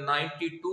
92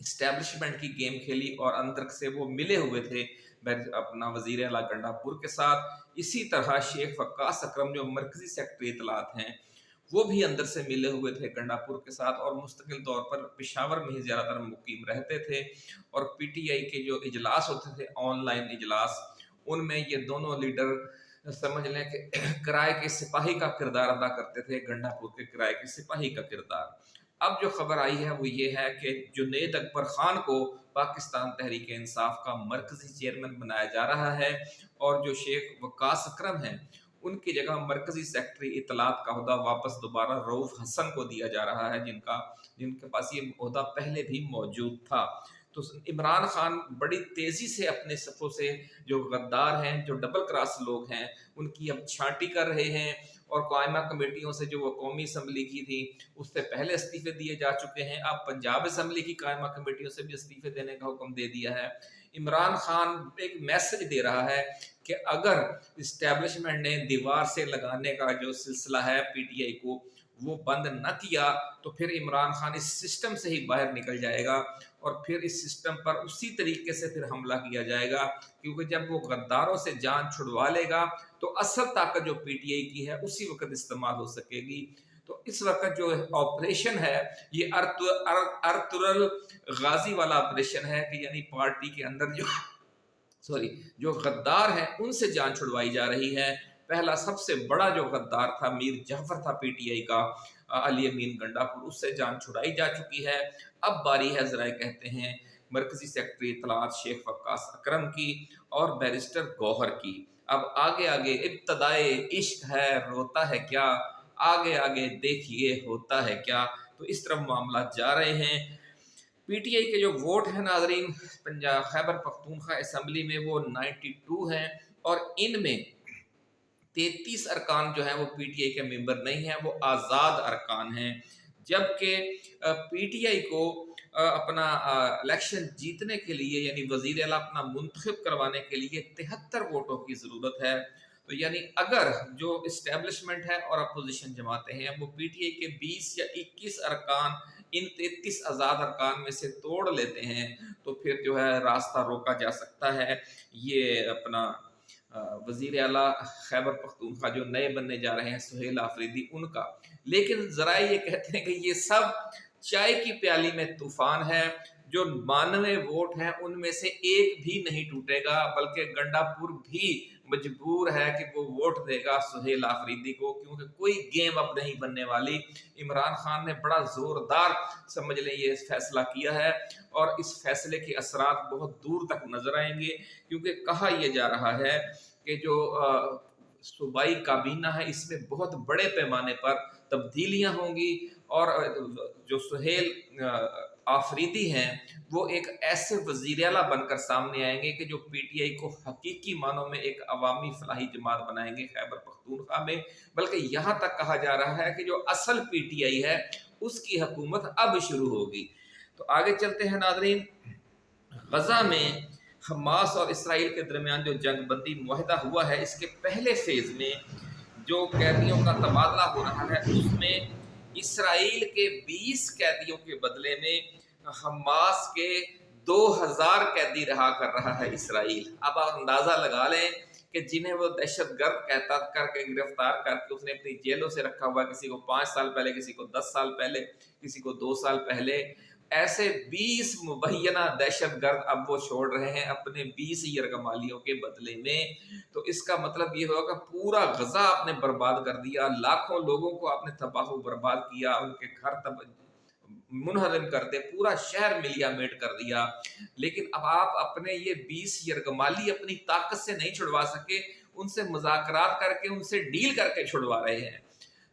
establishment کی game کھیلی اور اندر سے وہ ملے ہوئے تھے اپنا وزیر اعلیٰ گنڈا پور کے ساتھ. اسی طرح شیخ وقاص اکرم جو مرکزی سیکرٹری اطلاعات ہیں وہ بھی اندر سے ملے ہوئے تھے گنڈا پور کے ساتھ اور مستقل طور پر پشاور میں ہی زیادہ تر مقیم رہتے تھے. اور پی ٹی آئی کے جو اجلاس ہوتے تھے آن لائن اجلاس ان میں یہ دونوں لیڈر سمجھ لیں کہ کرائے کے سپاہی کا کردار ادا کرتے تھے, گنڈا پور کے کرائے کے سپاہی کا کردار. اب جو خبر آئی ہے وہ یہ ہے کہ جنید اکبر خان کو پاکستان تحریک انصاف کا مرکزی چیئرمین بنایا جا رہا ہے اور جو شیخ وقاص اکرم ہیں ان کی جگہ مرکزی سیکرٹری اطلاعات کا عہدہ واپس دوبارہ رؤوف حسن کو دیا جا رہا ہے جن کے پاس یہ عہدہ پہلے بھی موجود تھا. تو عمران خان بڑی تیزی سے اپنے صفوں سے جو غدار ہیں جو ڈبل کراس لوگ ہیں ان کی اب چھانٹی کر رہے ہیں اور قائمہ کمیٹیوں سے جو وہ قومی اسمبلی کی تھی اس سے پہلے استعفے دیے جا چکے ہیں. اب پنجاب اسمبلی کی قائمہ کمیٹیوں سے بھی استعفے دینے کا حکم دے دیا ہے. عمران خان ایک میسج دے رہا ہے کہ اگر اسٹیبلشمنٹ نے دیوار سے لگانے کا جو سلسلہ ہے پی ٹی آئی کو وہ بند نہ کیا تو پھر عمران خان اس سسٹم سے ہی باہر نکل جائے گا اور پھر اس سسٹم پر اسی طریقے سے پھر حملہ کیا جائے گا, کیونکہ جب وہ غداروں سے جان چھڑوا لے گا تو اصل طاقت جو پی ٹی آئی کی ہے اسی وقت استعمال ہو سکے گی. تو اس وقت جو آپریشن ہے یہ ارطغرل غازی والا آپریشن ہے کہ یعنی پارٹی کے اندر جو غدار ہیں ان سے جان چھڑوائی جا رہی ہے. پہلا سب سے بڑا جو غدار تھا میر جعفر تھا پی ٹی آئی کا, علی امین گنڈا پور, اس سے جان چھڑائی جا چکی ہے. اب باری ہے ذرا کہتے ہیں مرکزی سیکرٹری اطلاعات شیخ وقاص اکرم کی اور بیرسٹر گوہر کی. اب آگے ابتدائے عشق ہے روتا ہے کیا, آگے دیکھیے ہوتا ہے کیا. تو اس طرح معاملات جا رہے ہیں. پی ٹی آئی کے جو ووٹ ہیں ناظرین پنجاب خیبر پختونخوا اسمبلی میں وہ 92 ہیں اور ان میں 33 ارکان جو ہیں وہ پی ٹی آئی کے ممبر نہیں ہیں, وہ آزاد ارکان ہیں. جبکہ پی ٹی آئی کو اپنا الیکشن جیتنے کے لیے یعنی وزیر اعلیٰ اپنا منتخب کروانے کے لیے 73 ووٹوں کی ضرورت ہے. تو یعنی اگر جو اسٹیبلشمنٹ ہے اور اپوزیشن جماعتیں ہیں وہ پی ٹی آئی کے 20 یا 21 ارکان ان 33 آزاد ارکان میں سے توڑ لیتے ہیں تو پھر جو ہے راستہ روکا جا سکتا ہے. یہ اپنا وزیر اعلیٰ خیبر پختونخوا جو نئے بننے جا رہے ہیں سہیل آفریدی ان کا. لیکن ذرائع یہ کہتے ہیں کہ یہ سب چائے کی پیالی میں طوفان ہے. جو 92 ووٹ ہیں ان میں سے ایک بھی نہیں ٹوٹے گا بلکہ گنڈا پور بھی مجبور ہے کہ وہ ووٹ دے گا سہیل آفریدی کو, کیونکہ کوئی گیم اب نہیں بننے والی. عمران خان نے بڑا زوردار سمجھ لیں یہ فیصلہ کیا ہے اور اس فیصلے کے اثرات بہت دور تک نظر آئیں گے, کیونکہ کہا یہ جا رہا ہے کہ جو صوبائی کابینہ ہے اس میں بہت بڑے پیمانے پر تبدیلیاں ہوں گی اور جو سہیل آفریدی ہیں وہ ایک ایسے وزیر اعلیٰ بن کر سامنے آئیں گے کہ جو پی ٹی آئی کو حقیقی معنوں میں ایک عوامی فلاحی جماعت بنائیں گے خیبر پختونخوا میں. بلکہ یہاں تک کہا جا رہا ہے کہ جو اصل پی ٹی آئی ہے اس کی حکومت اب شروع ہوگی. تو آگے چلتے ہیں ناظرین. غزہ میں حماس اور اسرائیل کے درمیان جو جنگ بندی معاہدہ ہوا ہے اس کے پہلے فیز میں جو قیدیوں کا تبادلہ ہو رہا ہے اس میں اسرائیل کے 20 قیدیوں کے بدلے میں حماس کے 2000 قیدی رہا کر رہا ہے اسرائیل. اب آپ اندازہ لگا لیں کہ جنہیں وہ دہشت گرد کہتا کر کے گرفتار کر کے اس نے اپنی جیلوں سے رکھا ہوا, کسی کو 5 سال پہلے, کسی کو 10 سال پہلے, کسی کو 2 سال پہلے, ایسے 20 مبینہ دہشت گرد اب وہ چھوڑ رہے ہیں اپنے 20 یرغمالیوں کے بدلے میں. تو اس کا مطلب یہ ہوگا کہ پورا غزہ آپ نے برباد کر دیا, لاکھوں لوگوں کو آپ نے تباہ و برباد کیا, ان کے گھر منہدم کر دے, پورا شہر ملیا میٹ کر دیا. لیکن اب آپ اپنے یہ 20 یرغمالی اپنی طاقت سے نہیں چھڑوا سکے, ان سے مذاکرات کر کے ان سے ڈیل کر کے چھڑوا رہے ہیں.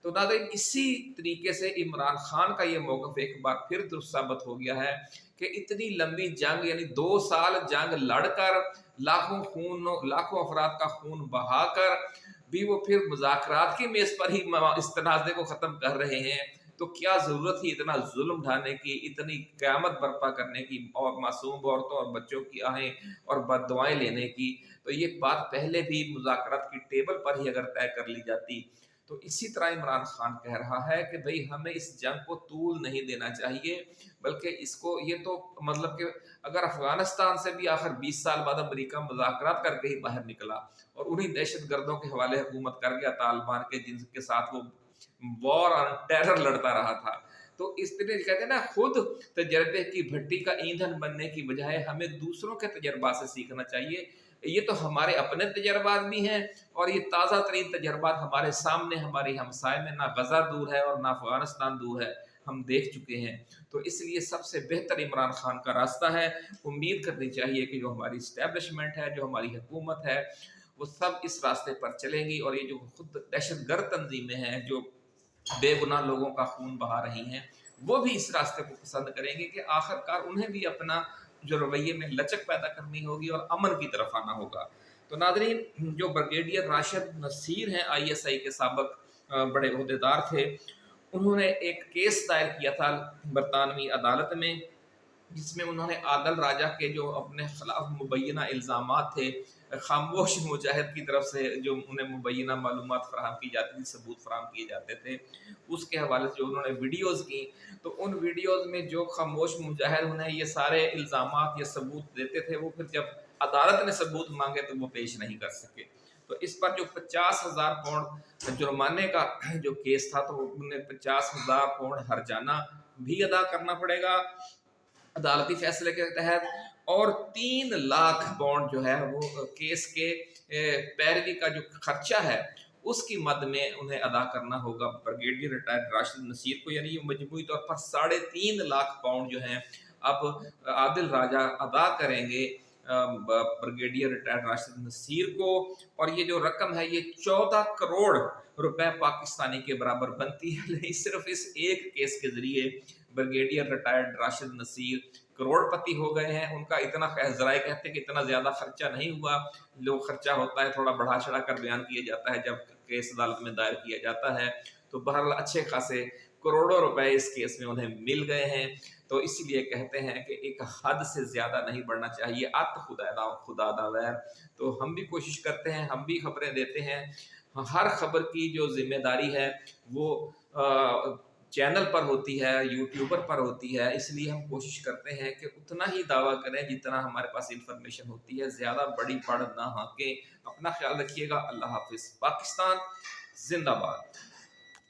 تو ناظرین اسی طریقے سے عمران خان کا یہ موقف ایک بار پھر درست ثابت ہو گیا ہے کہ اتنی لمبی جنگ یعنی 2 سال جنگ لڑ کر لاکھوں افراد کا خون بہا کر بھی وہ پھر مذاکرات کی میز پر ہی اس تنازع کو ختم کر رہے ہیں. تو کیا ضرورت تھی اتنا ظلم ڈھانے کی, اتنی قیامت برپا کرنے کی اور معصوم عورتوں اور بچوں کی آہیں اور بد دعائیں لینے کی. تو یہ بات پہلے بھی مذاکرات کی ٹیبل پر ہی اگر طے کر لی جاتی تو اسی طرح عمران خان کہہ رہا ہے کہ بھئی ہمیں اس جنگ کو طول نہیں دینا چاہیے، بلکہ اس کو یہ تو مطلب کہ اگر افغانستان سے بھی آخر 20 سال بعد امریکہ مذاکرات کر کے ہی باہر نکلا اور انہی دہشت گردوں کے حوالے حکومت کر گیا طالبان کے، جن کے ساتھ وہ وار آن ٹیرر لڑتا رہا تھا، تو اس طرح کہتے ہیں نا، خود تجربے کی بھٹی کا ایندھن بننے کی بجائے ہمیں دوسروں کے تجربات سے سیکھنا چاہیے۔ یہ تو ہمارے اپنے تجربات بھی ہیں، اور یہ تازہ ترین تجربات ہمارے سامنے، ہماری ہمسائے میں نہ غزہ دور ہے اور نہ افغانستان دور ہے، ہم دیکھ چکے ہیں۔ تو اس لیے سب سے بہتر عمران خان کا راستہ ہے، امید کرنی چاہیے کہ جو ہماری اسٹیبلشمنٹ ہے، جو ہماری حکومت ہے، وہ سب اس راستے پر چلیں گی، اور یہ جو خود دہشت گرد تنظیمیں ہیں جو بے گناہ لوگوں کا خون بہا رہی ہیں، وہ بھی اس راستے کو پسند کریں گے کہ آخر کار انہیں بھی اپنا جو رویے میں لچک پیدا کرنی ہوگی اور امن کی طرف آنا ہوگا۔ تو ناظرین، جو بریگیڈیئر راشد نصیر ہیں، آئی ایس آئی کے سابق بڑے عہدیدار تھے، انہوں نے ایک کیس دائر کیا تھا برطانوی عدالت میں، جس میں انہوں نے عادل راجہ کے جو اپنے خلاف مبینہ الزامات تھے، خاموش مجاہد کی طرف سے جو انہیں مبینہ معلومات فراہم کی جاتی تھی، ثبوت فراہم کیے جاتے تھے، اس کے حوالے سے جو انہوں نے ویڈیوز کی، تو ان ویڈیوز میں جو خاموش مجاہد انہیں یہ سارے الزامات یا ثبوت دیتے تھے، وہ پھر جب عدالت نے ثبوت مانگے تو وہ پیش نہیں کر سکے۔ تو اس پر جو 50,000 پاؤنڈ جرمانے کا جو کیس تھا، تو انہیں 50,000 پاؤنڈ ہرجانہ بھی ادا کرنا پڑے گا عدالتی فیصلے کے تحت، اور 3 لاکھ پاؤنڈ جو ہے وہ کیس کے پیروی کا جو خرچہ ہے اس کی مد میں انہیں ادا کرنا ہوگا بریگیڈیئر ریٹائرڈ راشد نصیر کو۔ یعنی یہ مجموعی طور پر 3.5 لاکھ پاؤنڈ جو ہیں اب عادل راجہ ادا کریں گے بریگیڈیئر ریٹائرڈ راشد نصیر کو، اور یہ جو رقم ہے یہ 14 کروڑ روپے پاکستانی کے برابر بنتی ہے۔ لیکن صرف اس ایک کیس کے ذریعے بریگیڈیئر ریٹائرڈ راشد نصیر کروڑ پتی ہو گئے ہیں۔ ان کا اتنا ذرائع کہتے ہیں کہ اتنا زیادہ خرچہ نہیں ہوا، جو خرچہ ہوتا ہے تھوڑا بڑھا چڑھا کر بیان کیا جاتا ہے جب کیس عدالت میں دائر کیا جاتا ہے، تو بہرحال اچھے خاصے کروڑوں روپے اس کیس میں انہیں مل گئے ہیں۔ تو اس لیے کہتے ہیں کہ ایک حد سے زیادہ نہیں بڑھنا چاہیے، ات خدا داویر۔ تو ہم بھی کوشش کرتے ہیں، ہم بھی خبریں دیتے ہیں، ہر خبر کی جو ذمہ داری ہے وہ چینل پر ہوتی ہے، یوٹیوبر پر ہوتی ہے، اس لیے ہم کوشش کرتے ہیں کہ اتنا ہی دعویٰ کریں جتنا ہمارے پاس انفارمیشن ہوتی ہے، زیادہ بڑی پڑھ نہ ہانکیں۔ اپنا خیال رکھیے گا، اللہ حافظ۔ پاکستان زندہ باد۔